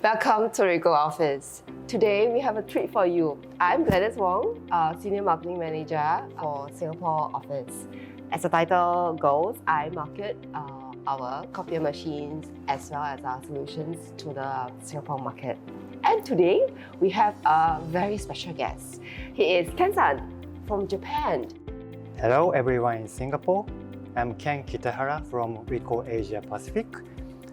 Welcome to RICOH office. Today we have a treat for you. I'm Gladys Wong, Senior Marketing Manager for Singapore office. As the title goes, I market our copier machines as well as our solutions to the Singapore market. And today we have a very special guest. He is Ken-san from Japan. Hello everyone in Singapore. I'm Ken Kitahara from RICOH Asia Pacific.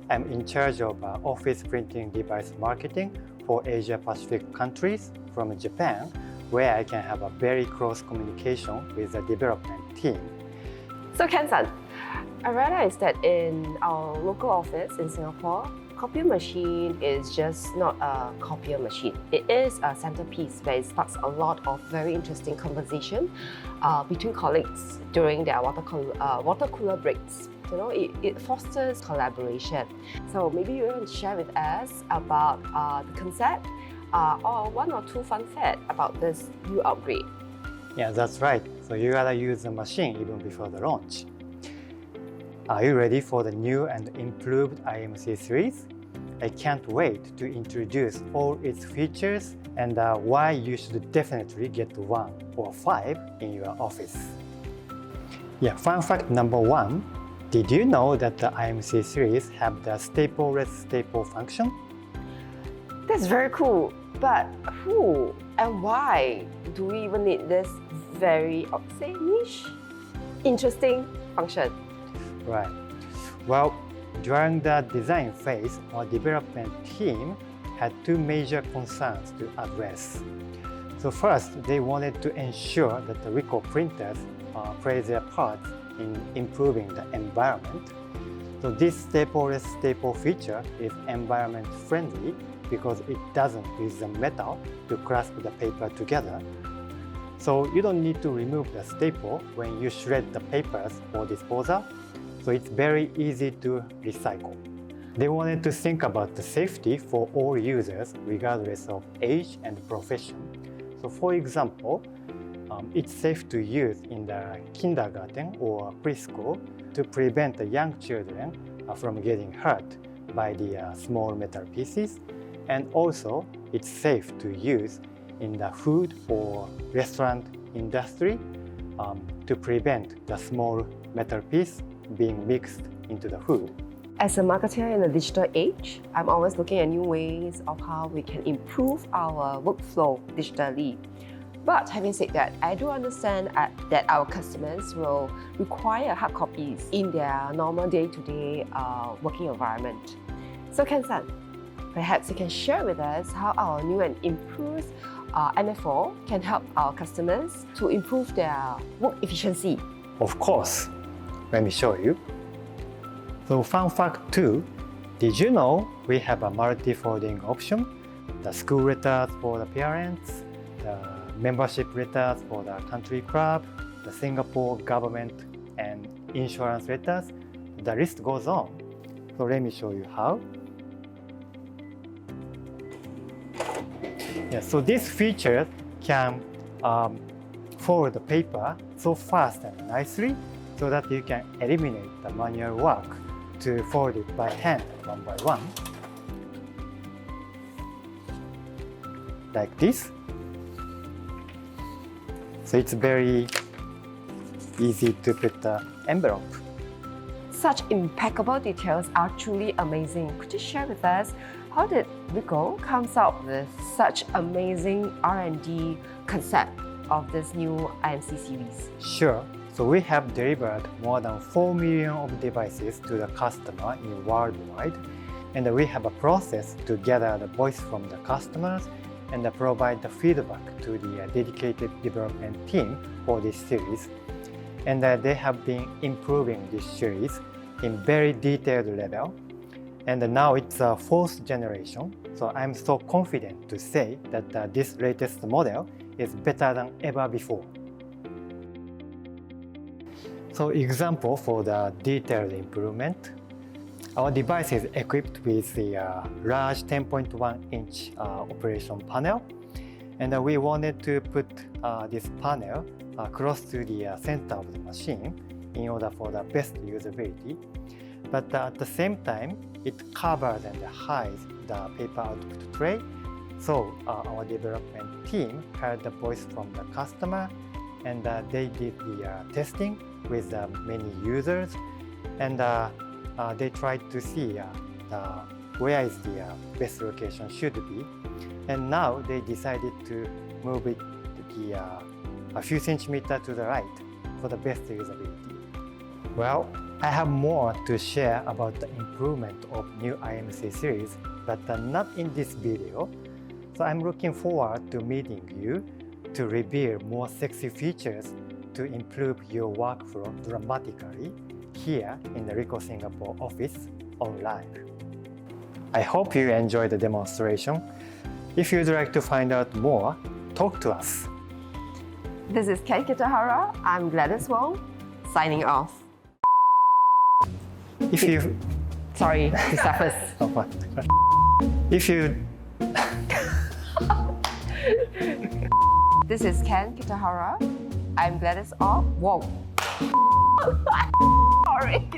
I'm in charge of office printing device marketing for Asia Pacific countries from Japan, where I can have a very close communication with the development team. So Ken-san, I realized that in our local office in Singapore, copier machine is just not a copier machine. It is a centerpiece where it sparks a lot of very interesting conversation between colleagues during their water cooler breaks. You know, it fosters collaboration. So maybe you want to share with us about the concept or one or two fun facts about this new upgrade. Yeah, that's right. So you gotta use the machine even before the launch. Are you ready for the new and improved IMC series? I can't wait to introduce all its features and why you should definitely get 1 or 5 in your office. Yeah, fun fact number 1. Did you know that the IMC series have the stapleless staple function? That's very cool, but who and why do we even need this very, niche, interesting function? Right. Well, during the design phase, our development team had 2 major concerns to address. So first, they wanted to ensure that the RICOH printers play their part in improving the environment. So this stapleless staple feature is environment friendly because it doesn't use the metal to clasp the paper together. So you don't need to remove the staple when you shred the papers for disposal. So it's very easy to recycle. They wanted to think about the safety for all users regardless of age and profession. So for example, it's safe to use in the kindergarten or preschool to prevent the young children from getting hurt by the small metal pieces. And also, it's safe to use in the food or restaurant industry to prevent the small metal piece being mixed into the food. As a marketer in the digital age, I'm always looking at new ways of how we can improve our workflow digitally. But having said that, I do understand that our customers will require hard copies in their normal day-to-day working environment. So Ken-san, perhaps you can share with us how our new and improved MFO can help our customers to improve their work efficiency. Of course. Let me show you. So fun fact 2, did you know we have a multi-folding option? The school letters for the parents, the membership letters for the country club, the Singapore government and insurance letters. The list goes on. So let me show you how. Yeah, so this feature can fold the paper so fast and nicely so that you can eliminate the manual work to fold it by hand one by one. Like this. So it's very easy to put the envelope. Such impeccable details are truly amazing. Could you share with us how did RICOH come up with such amazing R&D concept of this new IMC series? Sure. So we have delivered more than 4 million of devices to the customer in worldwide, and we have a process to gather the voice from the customers and provide the feedback to the dedicated development team for this series. And they have been improving this series in very detailed level. And now it's a 4th generation, so I'm so confident to say that this latest model is better than ever before. So example for the detailed improvement. Our device is equipped with the large 10.1-inch operation panel, and we wanted to put this panel close to the center of the machine in order for the best usability. But at the same time, it covers and hides the paper output tray. So our development team heard the voice from the customer, and they did the testing with many users, and they tried to see where is the best location should be. And now they decided to move it a few centimeters to the right for the best usability. Well, I have more to share about the improvement of new IMC series, but not in this video. So I'm looking forward to meeting you to reveal more sexy features to improve your workflow dramatically here in the RICOH Singapore office on live. I hope you enjoyed the demonstration. If you'd like to find out more, talk to us. This is Ken Kitahara. I'm Gladys Wong, signing off. If you... Sorry, to start first. If you... This is Ken Kitahara. I'm Gladys Wong. Sorry.